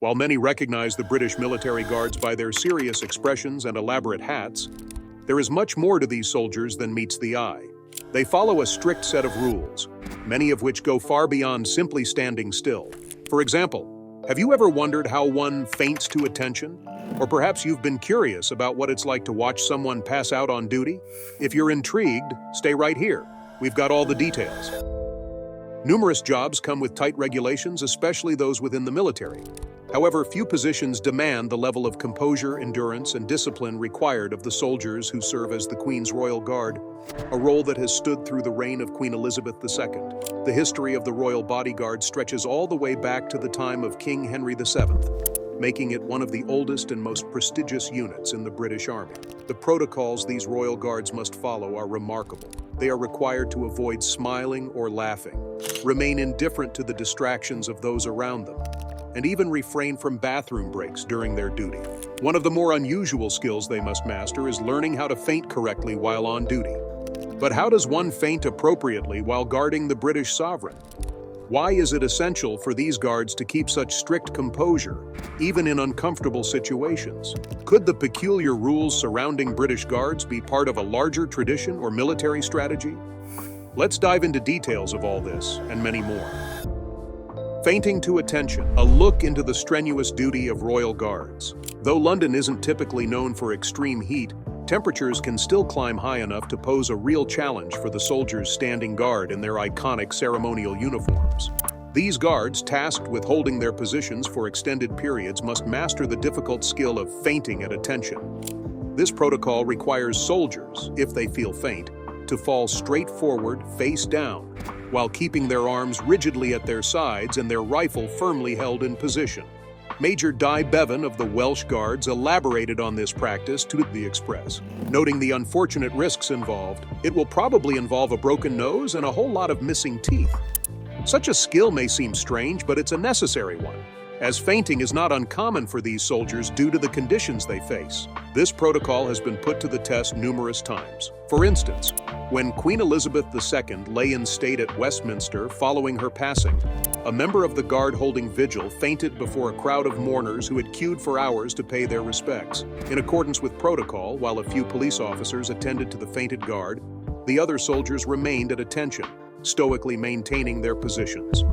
While many recognize the British military guards by their serious expressions and elaborate hats, there is much more to these soldiers than meets the eye. They follow a strict set of rules, many of which go far beyond simply standing still. For example, have you ever wondered how one faints to attention? Or perhaps you've been curious about what it's like to watch someone pass out on duty? If you're intrigued, stay right here. We've got all the details. Numerous jobs come with tight regulations, especially those within the military. However, few positions demand the level of composure, endurance, and discipline required of the soldiers who serve as the Queen's Royal Guard, a role that has stood through the reign of Queen Elizabeth II. The history of the Royal Bodyguard stretches all the way back to the time of King Henry VII, making it one of the oldest and most prestigious units in the British Army. The protocols these Royal Guards must follow are remarkable. They are required to avoid smiling or laughing, remain indifferent to the distractions of those around them, and even refrain from bathroom breaks during their duty. One of the more unusual skills they must master is learning how to feint correctly while on duty. But how does one feint appropriately while guarding the British sovereign? Why is it essential for these guards to keep such strict composure, even in uncomfortable situations? Could the peculiar rules surrounding British guards be part of a larger tradition or military strategy? Let's dive into details of all this and many more. Fainting to attention, a look into the strenuous duty of Royal Guards. Though London isn't typically known for extreme heat, temperatures can still climb high enough to pose a real challenge for the soldiers standing guard in their iconic ceremonial uniforms. These guards, tasked with holding their positions for extended periods, must master the difficult skill of fainting at attention. This protocol requires soldiers, if they feel faint, to fall straight forward, face down, while keeping their arms rigidly at their sides and their rifle firmly held in position. Major Di Bevan of the Welsh Guards elaborated on this practice to the Express, noting the unfortunate risks involved. It will probably involve a broken nose and a whole lot of missing teeth. Such a skill may seem strange, but it's a necessary one, as fainting is not uncommon for these soldiers due to the conditions they face. This protocol has been put to the test numerous times. For instance, when Queen Elizabeth II lay in state at Westminster following her passing, a member of the guard holding vigil fainted before a crowd of mourners who had queued for hours to pay their respects. In accordance with protocol, while a few police officers attended to the fainted guard, the other soldiers remained at attention, stoically maintaining their positions.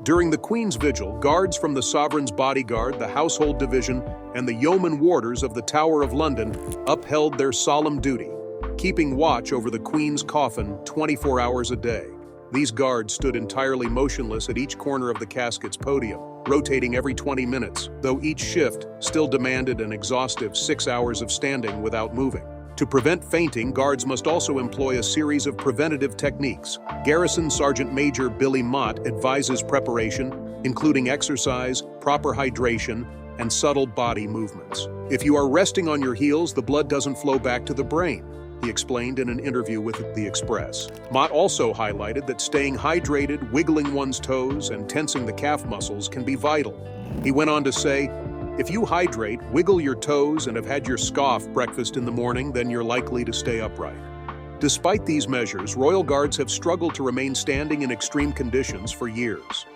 During the Queen's vigil, guards from the Sovereign's Bodyguard, the Household Division, and the Yeoman Warders of the Tower of London upheld their solemn duty, keeping watch over the Queen's coffin 24 hours a day. These guards stood entirely motionless at each corner of the casket's podium, rotating every 20 minutes, though each shift still demanded an exhaustive 6 hours of standing without moving. To prevent fainting, guards must also employ a series of preventative techniques. Garrison Sergeant Major Billy Mott advises preparation, including exercise, proper hydration, and subtle body movements. If you are resting on your heels, the blood doesn't flow back to the brain, he explained in an interview with the Express. Mott also highlighted that staying hydrated, wiggling one's toes, and tensing the calf muscles can be vital. He went on to say, if you hydrate, wiggle your toes, and have had your scoff breakfast in the morning, then you're likely to stay upright. Despite these measures, Royal Guards have struggled to remain standing in extreme conditions for years.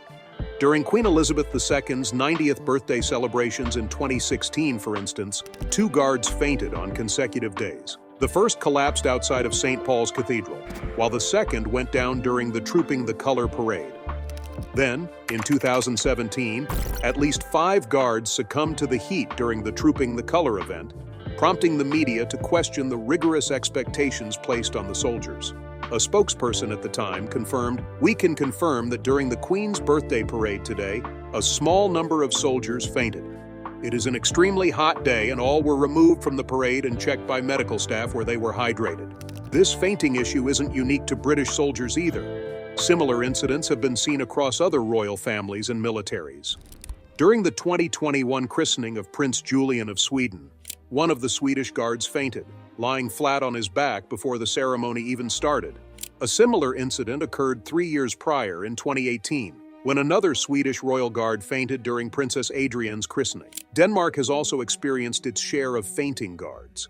During Queen Elizabeth II's 90th birthday celebrations in 2016, for instance, 2 guards fainted on consecutive days. The first collapsed outside of St. Paul's Cathedral, while the second went down during the Trooping the Colour parade. Then, in 2017, at least 5 guards succumbed to the heat during the Trooping the Colour event, prompting the media to question the rigorous expectations placed on the soldiers. A spokesperson at the time confirmed, "We can confirm that during the Queen's birthday parade today, a small number of soldiers fainted. It is an extremely hot day and all were removed from the parade and checked by medical staff where they were hydrated." This fainting issue isn't unique to British soldiers either. Similar incidents have been seen across other royal families and militaries. During the 2021 christening of Prince Julian of Sweden, one of the Swedish guards fainted, lying flat on his back before the ceremony even started. A similar incident occurred 3 years prior in 2018, when another Swedish royal guard fainted during Princess Adrian's christening. Denmark has also experienced its share of fainting guards,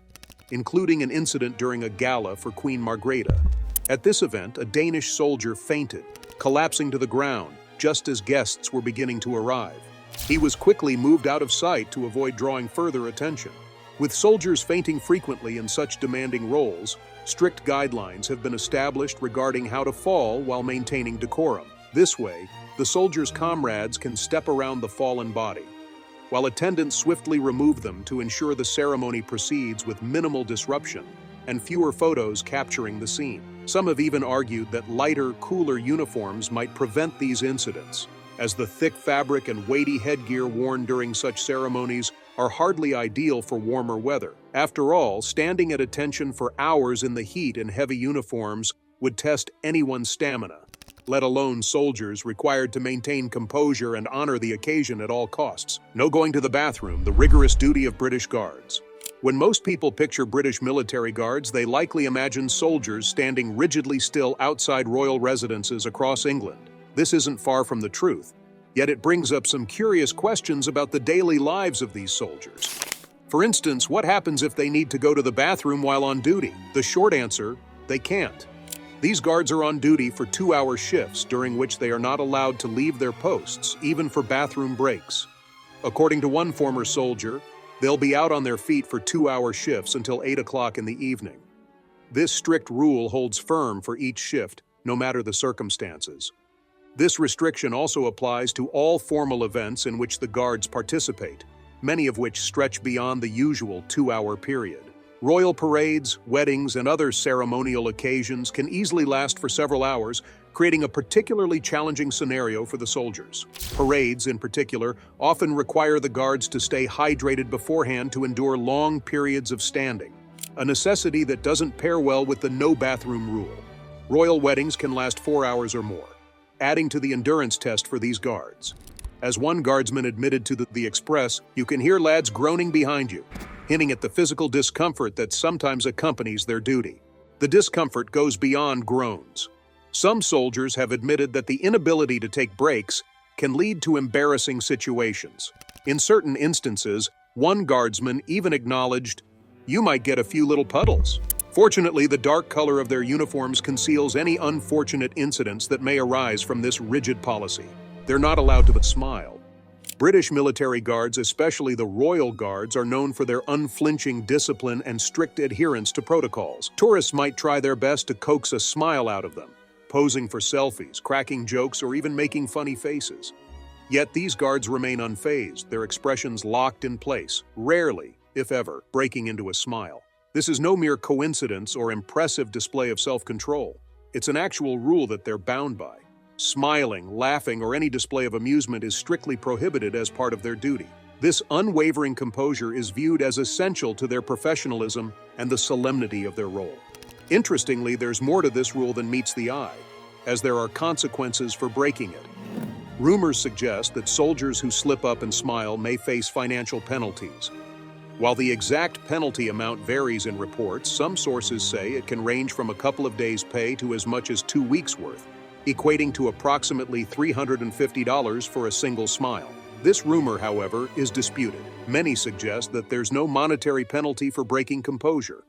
including an incident during a gala for Queen Margrethe. At this event, a Danish soldier fainted, collapsing to the ground just as guests were beginning to arrive. He was quickly moved out of sight to avoid drawing further attention. With soldiers fainting frequently in such demanding roles, strict guidelines have been established regarding how to fall while maintaining decorum. This way, the soldiers' comrades can step around the fallen body, while attendants swiftly remove them to ensure the ceremony proceeds with minimal disruption and fewer photos capturing the scene. Some have even argued that lighter, cooler uniforms might prevent these incidents, as the thick fabric and weighty headgear worn during such ceremonies are hardly ideal for warmer weather. After all, standing at attention for hours in the heat in heavy uniforms would test anyone's stamina, let alone soldiers required to maintain composure and honor the occasion at all costs. No going to the bathroom, the rigorous duty of British guards. When most people picture British military guards, they likely imagine soldiers standing rigidly still outside royal residences across England. This isn't far from the truth, yet it brings up some curious questions about the daily lives of these soldiers. For instance, what happens if they need to go to the bathroom while on duty? The short answer, they can't. These guards are on duty for 2-hour shifts, during which they are not allowed to leave their posts, even for bathroom breaks. According to one former soldier, they'll be out on their feet for 2-hour shifts until 8 o'clock in the evening. This strict rule holds firm for each shift, no matter the circumstances. This restriction also applies to all formal events in which the guards participate, many of which stretch beyond the usual 2-hour period. Royal parades, weddings, and other ceremonial occasions can easily last for several hours, creating a particularly challenging scenario for the soldiers. Parades, in particular, often require the guards to stay hydrated beforehand to endure long periods of standing, a necessity that doesn't pair well with the no bathroom rule. Royal weddings can last 4 hours or more, adding to the endurance test for these guards. As one guardsman admitted to the Express, "You can hear lads groaning behind you," hinting at the physical discomfort that sometimes accompanies their duty. The discomfort goes beyond groans. Some soldiers have admitted that the inability to take breaks can lead to embarrassing situations. In certain instances, one guardsman even acknowledged, "You might get a few little puddles." Fortunately, the dark color of their uniforms conceals any unfortunate incidents that may arise from this rigid policy. They're not allowed to but smile. British military guards, especially the Royal Guards, are known for their unflinching discipline and strict adherence to protocols. Tourists might try their best to coax a smile out of them, posing for selfies, cracking jokes, or even making funny faces. Yet these guards remain unfazed, their expressions locked in place, rarely, if ever, breaking into a smile. This is no mere coincidence or impressive display of self-control. It's an actual rule that they're bound by. Smiling, laughing, or any display of amusement is strictly prohibited as part of their duty. This unwavering composure is viewed as essential to their professionalism and the solemnity of their role. Interestingly, there's more to this rule than meets the eye, as there are consequences for breaking it. Rumors suggest that soldiers who slip up and smile may face financial penalties. While the exact penalty amount varies in reports, some sources say it can range from a couple of days' pay to as much as 2 weeks' worth, equating to approximately $350 for a single smile. This rumor, however, is disputed. Many suggest that there's no monetary penalty for breaking composure,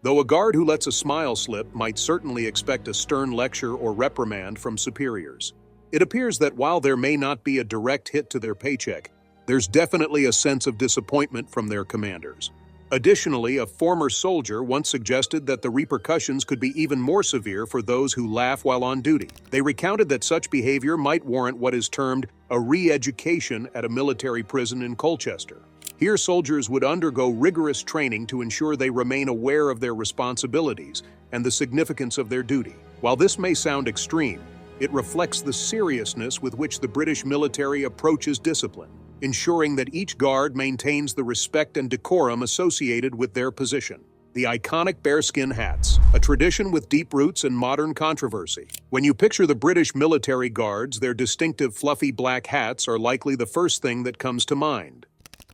though a guard who lets a smile slip might certainly expect a stern lecture or reprimand from superiors. It appears that while there may not be a direct hit to their paycheck, there's definitely a sense of disappointment from their commanders. Additionally, a former soldier once suggested that the repercussions could be even more severe for those who laugh while on duty. They recounted that such behavior might warrant what is termed a re-education at a military prison in Colchester. Here, soldiers would undergo rigorous training to ensure they remain aware of their responsibilities and the significance of their duty. While this may sound extreme, it reflects the seriousness with which the British military approaches discipline, ensuring that each guard maintains the respect and decorum associated with their position. The iconic bearskin hats, a tradition with deep roots and modern controversy. When you picture the British military guards, their distinctive fluffy black hats are likely the first thing that comes to mind.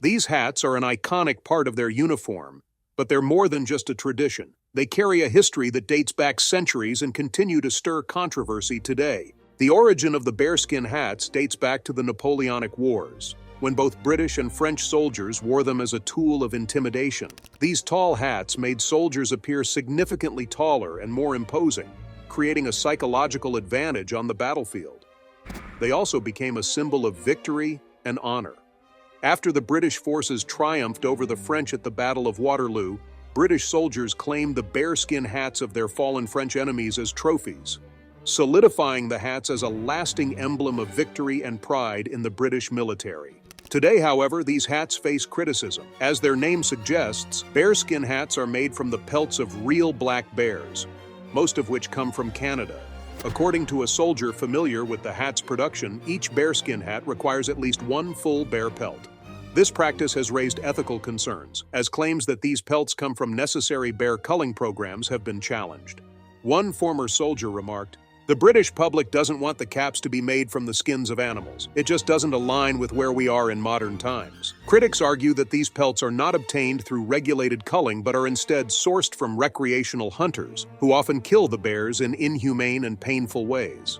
These hats are an iconic part of their uniform, but they're more than just a tradition. They carry a history that dates back centuries and continue to stir controversy today. The origin of the bearskin hats dates back to the Napoleonic Wars, when both British and French soldiers wore them as a tool of intimidation. These tall hats made soldiers appear significantly taller and more imposing, creating a psychological advantage on the battlefield. They also became a symbol of victory and honor. After the British forces triumphed over the French at the Battle of Waterloo, British soldiers claimed the bearskin hats of their fallen French enemies as trophies, solidifying the hats as a lasting emblem of victory and pride in the British military. Today, however, these hats face criticism. As their name suggests, bearskin hats are made from the pelts of real black bears, most of which come from Canada. According to a soldier familiar with the hat's production, each bearskin hat requires at least one full bear pelt. This practice has raised ethical concerns, as claims that these pelts come from necessary bear culling programs have been challenged. One former soldier remarked, "The British public doesn't want the caps to be made from the skins of animals. It just doesn't align with where we are in modern times." Critics argue that these pelts are not obtained through regulated culling but are instead sourced from recreational hunters, who often kill the bears in inhumane and painful ways.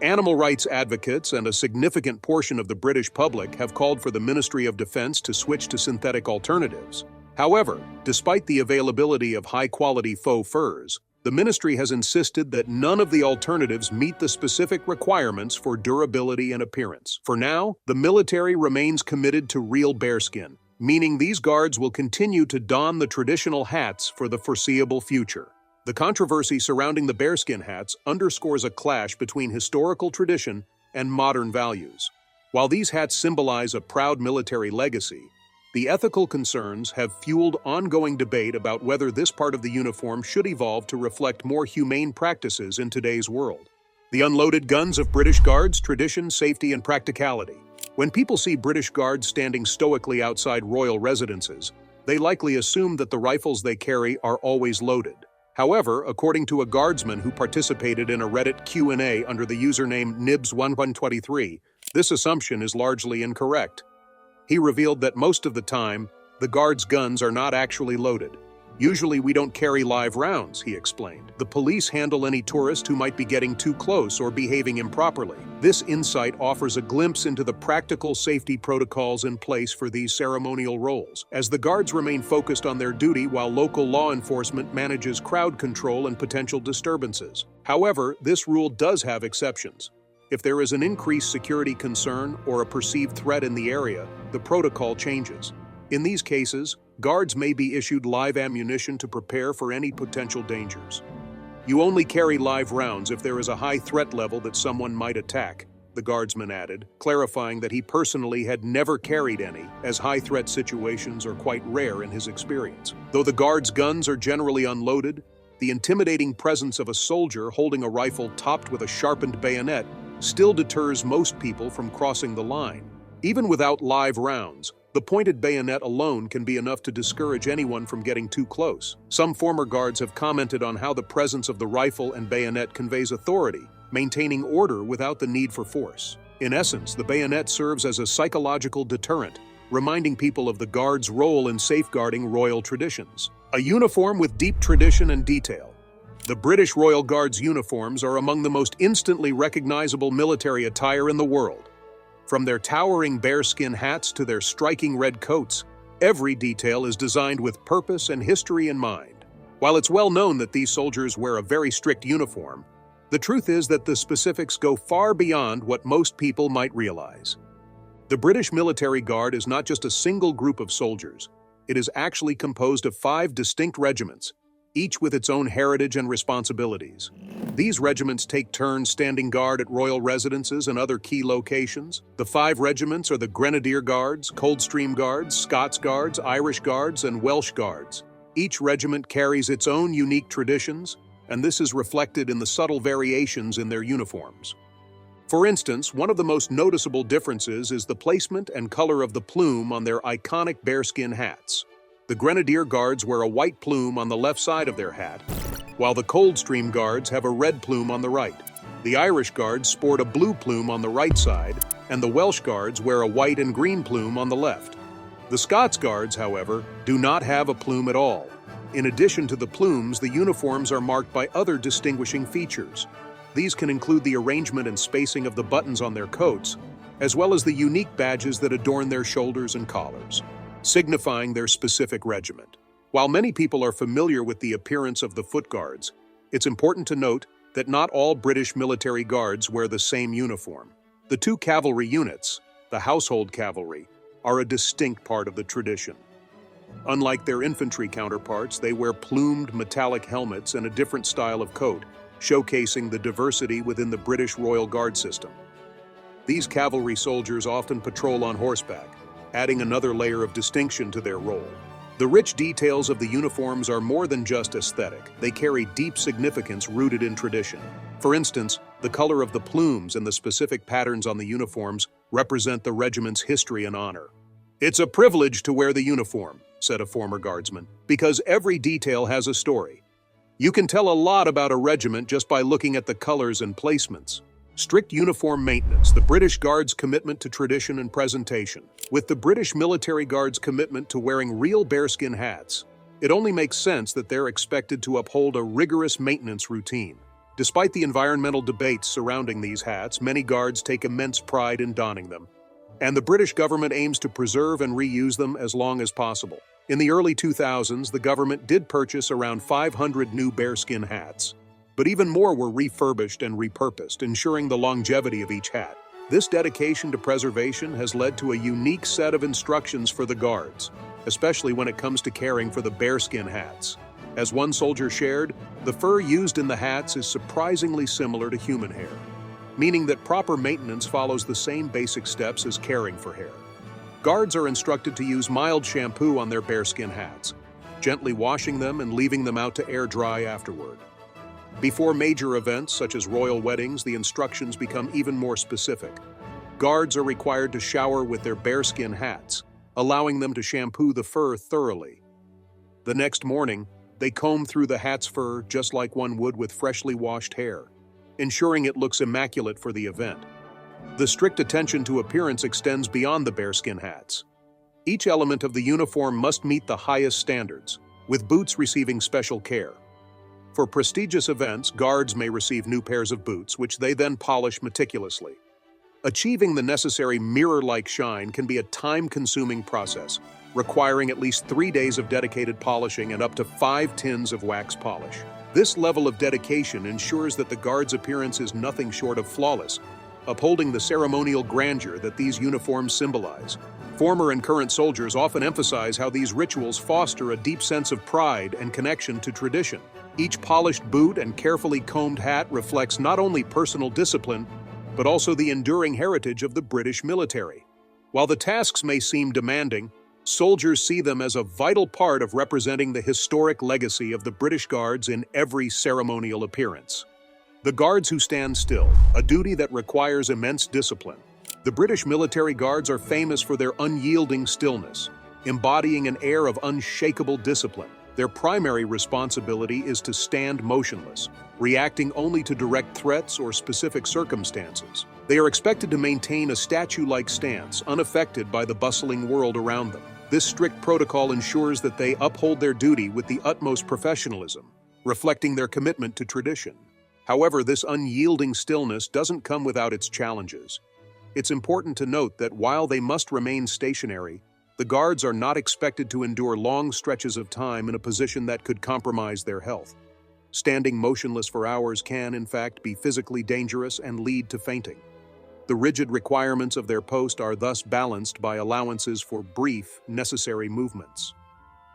Animal rights advocates and a significant portion of the British public have called for the Ministry of Defence to switch to synthetic alternatives. However, despite the availability of high-quality faux furs, the ministry has insisted that none of the alternatives meet the specific requirements for durability and appearance. For now, the military remains committed to real bearskin, meaning these guards will continue to don the traditional hats for the foreseeable future. The controversy surrounding the bearskin hats underscores a clash between historical tradition and modern values. While these hats symbolize a proud military legacy, the ethical concerns have fueled ongoing debate about whether this part of the uniform should evolve to reflect more humane practices in today's world. The unloaded guns of British Guards, tradition, safety, and practicality. When people see British Guards standing stoically outside royal residences, they likely assume that the rifles they carry are always loaded. However, according to a guardsman who participated in a Reddit Q&A under the username Nibs1123, this assumption is largely incorrect. He revealed that most of the time, the guards' guns are not actually loaded. "Usually we don't carry live rounds," he explained. "The police handle any tourist who might be getting too close or behaving improperly." This insight offers a glimpse into the practical safety protocols in place for these ceremonial roles, as the guards remain focused on their duty while local law enforcement manages crowd control and potential disturbances. However, this rule does have exceptions. If there is an increased security concern or a perceived threat in the area, the protocol changes. In these cases, guards may be issued live ammunition to prepare for any potential dangers. "You only carry live rounds if there is a high threat level that someone might attack," the guardsman added, clarifying that he personally had never carried any, as high-threat situations are quite rare in his experience. Though the guards' guns are generally unloaded, the intimidating presence of a soldier holding a rifle topped with a sharpened bayonet still deters most people from crossing the line. Even without live rounds, the pointed bayonet alone can be enough to discourage anyone from getting too close. Some former guards have commented on how the presence of the rifle and bayonet conveys authority, maintaining order without the need for force. In essence, the bayonet serves as a psychological deterrent, reminding people of the guards' role in safeguarding royal traditions. A uniform with deep tradition and detail. The British Royal Guards uniforms are among the most instantly recognizable military attire in the world. From their towering bearskin hats to their striking red coats, every detail is designed with purpose and history in mind. While it's well known that these soldiers wear a very strict uniform, the truth is that the specifics go far beyond what most people might realize. The British Military Guard is not just a single group of soldiers. It is actually composed of 5 distinct regiments, each with its own heritage and responsibilities. These regiments take turns standing guard at royal residences and other key locations. The 5 regiments are the Grenadier Guards, Coldstream Guards, Scots Guards, Irish Guards, and Welsh Guards. Each regiment carries its own unique traditions, and this is reflected in the subtle variations in their uniforms. For instance, one of the most noticeable differences is the placement and color of the plume on their iconic bearskin hats. The Grenadier Guards wear a white plume on the left side of their hat, while the Coldstream Guards have a red plume on the right. The Irish Guards sport a blue plume on the right side, and the Welsh Guards wear a white and green plume on the left. The Scots Guards, however, do not have a plume at all. In addition to the plumes, the uniforms are marked by other distinguishing features. These can include the arrangement and spacing of the buttons on their coats, as well as the unique badges that adorn their shoulders and collars, signifying their specific regiment. While many people are familiar with the appearance of the Foot Guards, it's important to note that not all British military guards wear the same uniform. The 2 cavalry units, the household cavalry, are a distinct part of the tradition. Unlike their infantry counterparts, they wear plumed metallic helmets and a different style of coat, showcasing the diversity within the British Royal Guard system. These cavalry soldiers often patrol on horseback, adding another layer of distinction to their role. The rich details of the uniforms are more than just aesthetic. They carry deep significance rooted in tradition. For instance, the color of the plumes and the specific patterns on the uniforms represent the regiment's history and honor. "It's a privilege to wear the uniform," said a former guardsman, "because every detail has a story. You can tell a lot about a regiment just by looking at the colors and placements." Strict uniform maintenance, the British Guard's commitment to tradition and presentation. With the British Military Guard's commitment to wearing real bearskin hats, it only makes sense that they're expected to uphold a rigorous maintenance routine. Despite the environmental debates surrounding these hats, many guards take immense pride in donning them, and the British government aims to preserve and reuse them as long as possible. In the early 2000s, the government did purchase around 500 new bearskin hats, but even more were refurbished and repurposed, ensuring the longevity of each hat. This dedication to preservation has led to a unique set of instructions for the guards, especially when it comes to caring for the bearskin hats. As one soldier shared, the fur used in the hats is surprisingly similar to human hair, meaning that proper maintenance follows the same basic steps as caring for hair. Guards are instructed to use mild shampoo on their bearskin hats, gently washing them and leaving them out to air dry afterward. Before major events such as royal weddings, the instructions become even more specific. Guards are required to shower with their bearskin hats, allowing them to shampoo the fur thoroughly. The next morning, they comb through the hat's fur just like one would with freshly washed hair, ensuring it looks immaculate for the event. The strict attention to appearance extends beyond the bearskin hats. Each element of the uniform must meet the highest standards, with boots receiving special care. For prestigious events, guards may receive new pairs of boots, which they then polish meticulously. Achieving the necessary mirror-like shine can be a time-consuming process, requiring at least 3 days of dedicated polishing and up to 5 tins of wax polish. This level of dedication ensures that the guard's appearance is nothing short of flawless, upholding the ceremonial grandeur that these uniforms symbolize. Former and current soldiers often emphasize how these rituals foster a deep sense of pride and connection to tradition. Each polished boot and carefully combed hat reflects not only personal discipline, but also the enduring heritage of the British military. While the tasks may seem demanding, soldiers see them as a vital part of representing the historic legacy of the British Guards in every ceremonial appearance. The guards who stand still, a duty that requires immense discipline. The British military guards are famous for their unyielding stillness, embodying an air of unshakable discipline. Their primary responsibility is to stand motionless, reacting only to direct threats or specific circumstances. They are expected to maintain a statue-like stance, unaffected by the bustling world around them. This strict protocol ensures that they uphold their duty with the utmost professionalism, reflecting their commitment to tradition. However, this unyielding stillness doesn't come without its challenges. It's important to note that while they must remain stationary, the guards are not expected to endure long stretches of time in a position that could compromise their health. Standing motionless for hours can, in fact, be physically dangerous and lead to fainting. The rigid requirements of their post are thus balanced by allowances for brief, necessary movements.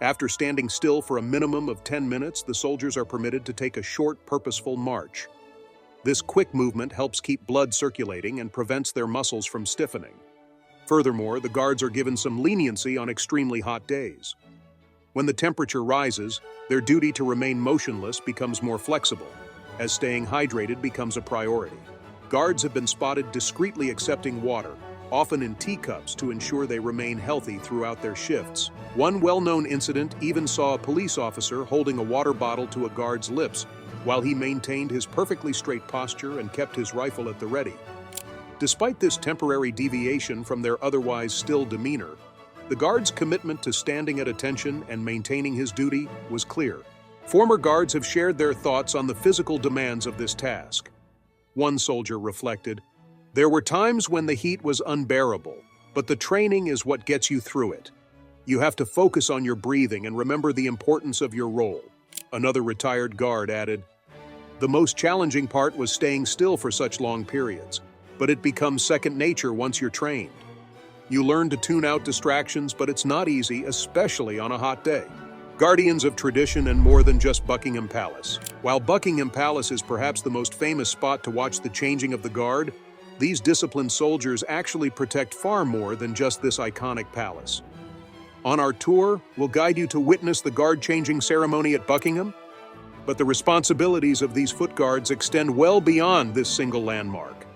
After standing still for a minimum of 10 minutes, the soldiers are permitted to take a short, purposeful march. This quick movement helps keep blood circulating and prevents their muscles from stiffening. Furthermore, the guards are given some leniency on extremely hot days. When the temperature rises, their duty to remain motionless becomes more flexible, as staying hydrated becomes a priority. Guards have been spotted discreetly accepting water, often in teacups, to ensure they remain healthy throughout their shifts. One well-known incident even saw a police officer holding a water bottle to a guard's lips while he maintained his perfectly straight posture and kept his rifle at the ready. Despite this temporary deviation from their otherwise still demeanor, the guard's commitment to standing at attention and maintaining his duty was clear. Former guards have shared their thoughts on the physical demands of this task. One soldier reflected, "There were times when the heat was unbearable, but the training is what gets you through it. You have to focus on your breathing and remember the importance of your role." Another retired guard added, "The most challenging part was staying still for such long periods, but it becomes second nature once you're trained." You learn to tune out distractions, but it's not easy, especially on a hot day. Guardians of tradition and more than just Buckingham Palace. While Buckingham Palace is perhaps the most famous spot to watch the changing of the guard, these disciplined soldiers actually protect far more than just this iconic palace. On our tour, we'll guide you to witness the guard-changing ceremony at Buckingham, but the responsibilities of these foot guards extend well beyond this single landmark.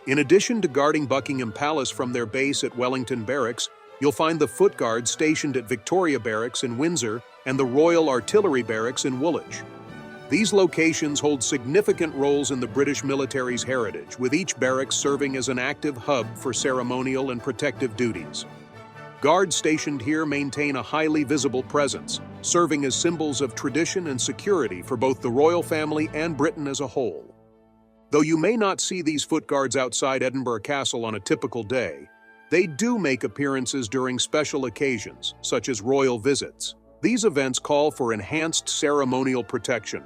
In addition to guarding Buckingham Palace from their base at Wellington Barracks, you'll find the foot guards stationed at Victoria Barracks in Windsor and the Royal Artillery Barracks in Woolwich. These locations hold significant roles in the British military's heritage, with each barracks serving as an active hub for ceremonial and protective duties. Guards stationed here maintain a highly visible presence, serving as symbols of tradition and security for both the royal family and Britain as a whole. Though you may not see these foot guards outside Edinburgh Castle on a typical day, they do make appearances during special occasions, such as royal visits. These events call for enhanced ceremonial protection,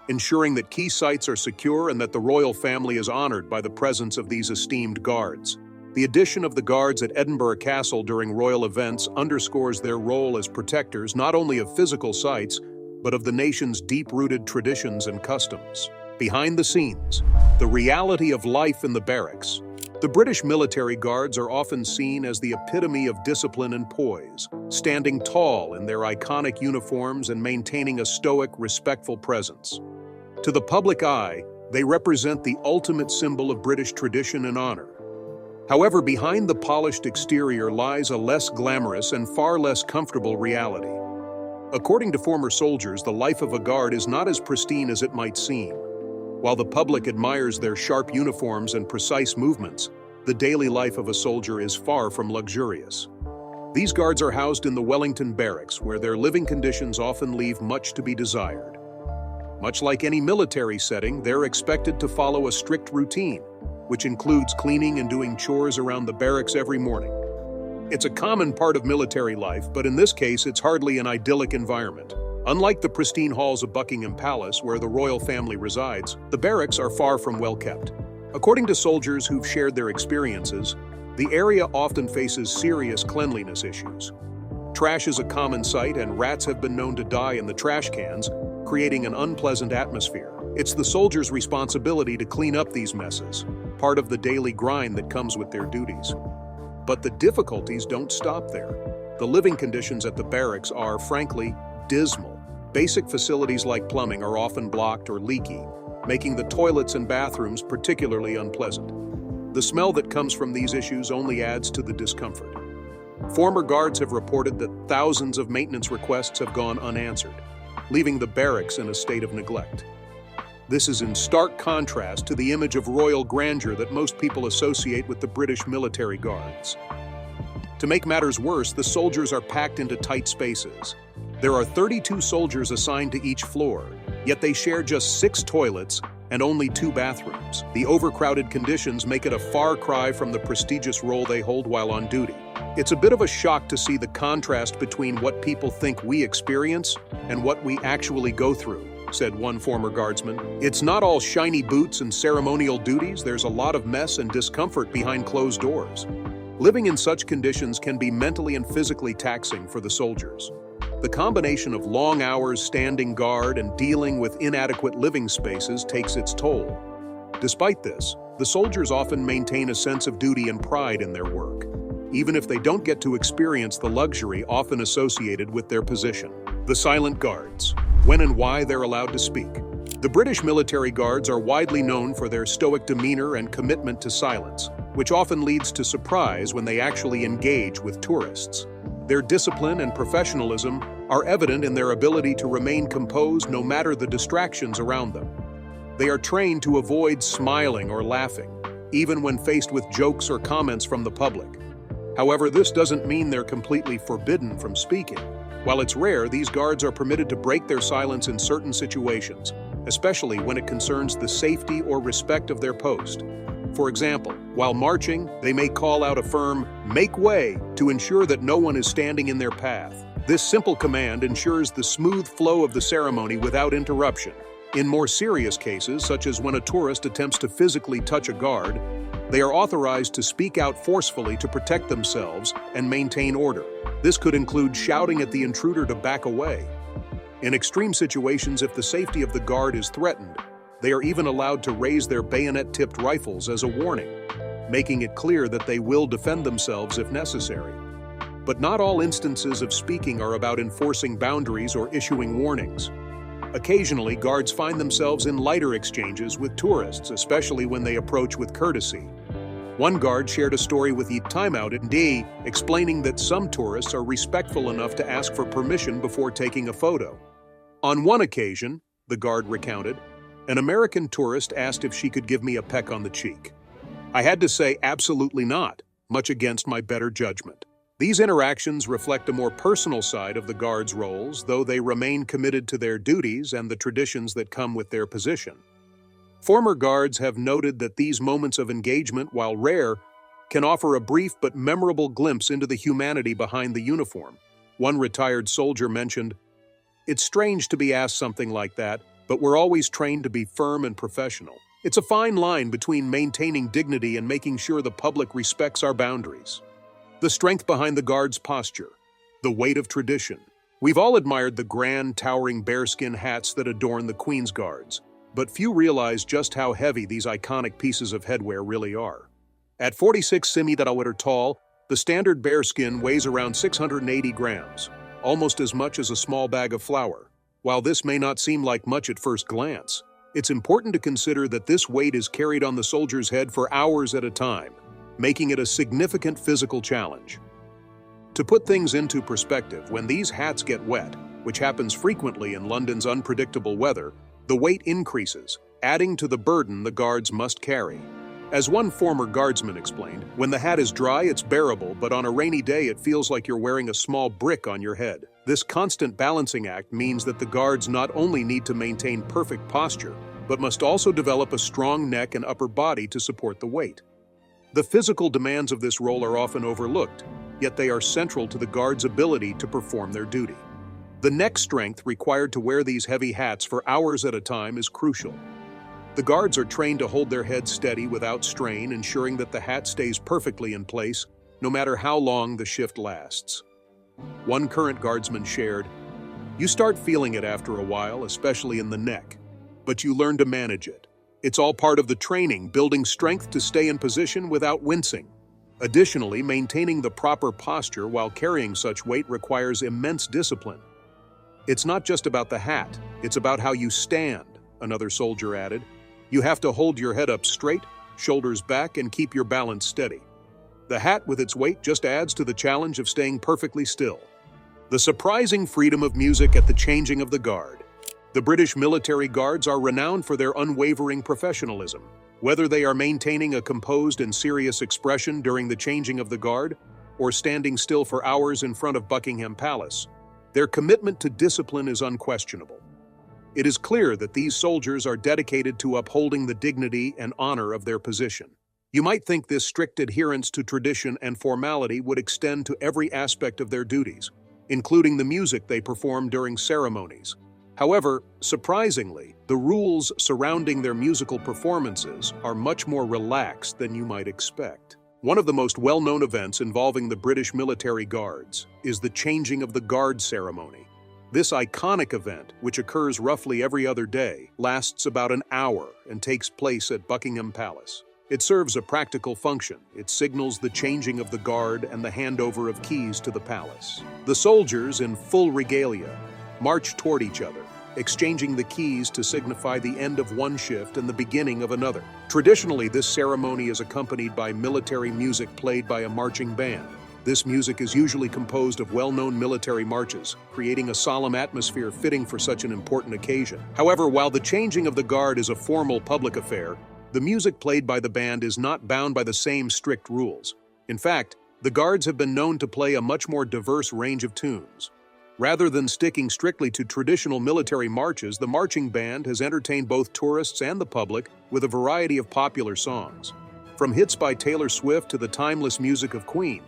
ensuring that key sites are secure and that the royal family is honored by the presence of these esteemed guards. The addition of the guards at Edinburgh Castle during royal events underscores their role as protectors not only of physical sites, but of the nation's deep-rooted traditions and customs. Behind the scenes, the reality of life in the barracks. The British military guards are often seen as the epitome of discipline and poise, standing tall in their iconic uniforms and maintaining a stoic, respectful presence. To the public eye, they represent the ultimate symbol of British tradition and honor. However, behind the polished exterior lies a less glamorous and far less comfortable reality. According to former soldiers, the life of a guard is not as pristine as it might seem. While the public admires their sharp uniforms and precise movements, the daily life of a soldier is far from luxurious. These guards are housed in the Wellington Barracks, where their living conditions often leave much to be desired. Much like any military setting, they're expected to follow a strict routine, which includes cleaning and doing chores around the barracks every morning. It's a common part of military life, but in this case, it's hardly an idyllic environment. Unlike the pristine halls of Buckingham Palace, where the royal family resides, the barracks are far from well kept. According to soldiers who've shared their experiences, the area often faces serious cleanliness issues. Trash is a common sight, and rats have been known to die in the trash cans, creating an unpleasant atmosphere. It's the soldiers' responsibility to clean up these messes, part of the daily grind that comes with their duties. But the difficulties don't stop there. The living conditions at the barracks are, frankly, dismal. Basic facilities like plumbing are often blocked or leaky, making the toilets and bathrooms particularly unpleasant. The smell that comes from these issues only adds to the discomfort. Former guards have reported that thousands of maintenance requests have gone unanswered, leaving the barracks in a state of neglect. This is in stark contrast to the image of royal grandeur that most people associate with the British military guards. To make matters worse, the soldiers are packed into tight spaces. There are 32 soldiers assigned to each floor, yet they share just 6 toilets and only 2 bathrooms. The overcrowded conditions make it a far cry from the prestigious role they hold while on duty. It's a bit of a shock to see the contrast between what people think we experience and what we actually go through, said one former guardsman. It's not all shiny boots and ceremonial duties. There's a lot of mess and discomfort behind closed doors. Living in such conditions can be mentally and physically taxing for the soldiers. The combination of long hours standing guard and dealing with inadequate living spaces takes its toll. Despite this, the soldiers often maintain a sense of duty and pride in their work, even if they don't get to experience the luxury often associated with their position. The silent guards. When and why they're allowed to speak. The British military guards are widely known for their stoic demeanor and commitment to silence, which often leads to surprise when they actually engage with tourists. Their discipline and professionalism are evident in their ability to remain composed no matter the distractions around them. They are trained to avoid smiling or laughing, even when faced with jokes or comments from the public. However, this doesn't mean they're completely forbidden from speaking. While it's rare, these guards are permitted to break their silence in certain situations, especially when it concerns the safety or respect of their post. For example, while marching, they may call out a firm "make way" to ensure that no one is standing in their path. This simple command ensures the smooth flow of the ceremony without interruption. In more serious cases, such as when a tourist attempts to physically touch a guard, they are authorized to speak out forcefully to protect themselves and maintain order. This could include shouting at the intruder to back away. In extreme situations, if the safety of the guard is threatened, they are even allowed to raise their bayonet-tipped rifles as a warning, making it clear that they will defend themselves if necessary. But not all instances of speaking are about enforcing boundaries or issuing warnings. Occasionally, guards find themselves in lighter exchanges with tourists, especially when they approach with courtesy. One guard shared a story with Eat Timeout at D, explaining that some tourists are respectful enough to ask for permission before taking a photo. On one occasion, the guard recounted, an American tourist asked if she could give me a peck on the cheek. I had to say absolutely not, much against my better judgment. These interactions reflect a more personal side of the guards' roles, though they remain committed to their duties and the traditions that come with their position. Former guards have noted that these moments of engagement, while rare, can offer a brief but memorable glimpse into the humanity behind the uniform. One retired soldier mentioned, "It's strange to be asked something like that, but we're always trained to be firm and professional. It's a fine line between maintaining dignity and making sure the public respects our boundaries." The strength behind the guard's posture, the weight of tradition. We've all admired the grand, towering bearskin hats that adorn the Queen's Guards, but few realize just how heavy these iconic pieces of headwear really are. At 46 cm tall, the standard bearskin weighs around 680 grams, almost as much as a small bag of flour. While this may not seem like much at first glance, it's important to consider that this weight is carried on the soldier's head for hours at a time, making it a significant physical challenge. To put things into perspective, when these hats get wet, which happens frequently in London's unpredictable weather, the weight increases, adding to the burden the guards must carry. As one former guardsman explained, when the hat is dry, it's bearable, but on a rainy day, it feels like you're wearing a small brick on your head. This constant balancing act means that the guards not only need to maintain perfect posture, but must also develop a strong neck and upper body to support the weight. The physical demands of this role are often overlooked, yet they are central to the guards' ability to perform their duty. The neck strength required to wear these heavy hats for hours at a time is crucial. The guards are trained to hold their heads steady without strain, ensuring that the hat stays perfectly in place, no matter how long the shift lasts. One current guardsman shared, "You start feeling it after a while, especially in the neck, but you learn to manage it. It's all part of the training, building strength to stay in position without wincing." Additionally, maintaining the proper posture while carrying such weight requires immense discipline. "It's not just about the hat, it's about how you stand," another soldier added. "You have to hold your head up straight, shoulders back, and keep your balance steady. The hat with its weight just adds to the challenge of staying perfectly still." The surprising freedom of music at the changing of the guard. The British military guards are renowned for their unwavering professionalism. Whether they are maintaining a composed and serious expression during the changing of the guard, or standing still for hours in front of Buckingham Palace, their commitment to discipline is unquestionable. It is clear that these soldiers are dedicated to upholding the dignity and honor of their position. You might think this strict adherence to tradition and formality would extend to every aspect of their duties, including the music they perform during ceremonies. However, surprisingly, the rules surrounding their musical performances are much more relaxed than you might expect. One of the most well-known events involving the British military guards is the changing of the guard ceremony. This iconic event, which occurs roughly every other day, lasts about an hour and takes place at Buckingham Palace. It serves a practical function. It signals the changing of the guard and the handover of keys to the palace. The soldiers, in full regalia, march toward each other, exchanging the keys to signify the end of one shift and the beginning of another. Traditionally, this ceremony is accompanied by military music played by a marching band. This music is usually composed of well-known military marches, creating a solemn atmosphere fitting for such an important occasion. However, while the changing of the guard is a formal public affair, the music played by the band is not bound by the same strict rules. In fact, the guards have been known to play a much more diverse range of tunes. Rather than sticking strictly to traditional military marches, the marching band has entertained both tourists and the public with a variety of popular songs. From hits by Taylor Swift to the timeless music of Queen,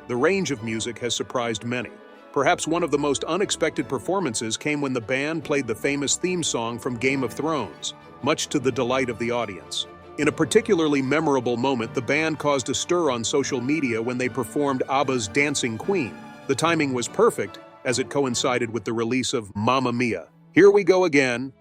the range of music has surprised many. Perhaps one of the most unexpected performances came when the band played the famous theme song from Game of Thrones, much to the delight of the audience. In a particularly memorable moment, the band caused a stir on social media when they performed ABBA's Dancing Queen. The timing was perfect, as it coincided with the release of Mamma Mia! Here We Go Again,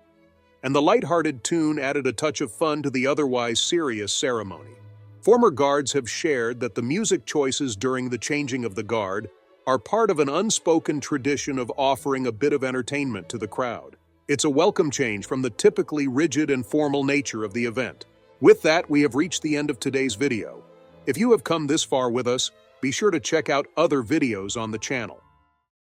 and the lighthearted tune added a touch of fun to the otherwise serious ceremony. Former guards have shared that the music choices during the changing of the guard are part of an unspoken tradition of offering a bit of entertainment to the crowd. It's a welcome change from the typically rigid and formal nature of the event. With that, we have reached the end of today's video. If you have come this far with us, be sure to check out other videos on the channel.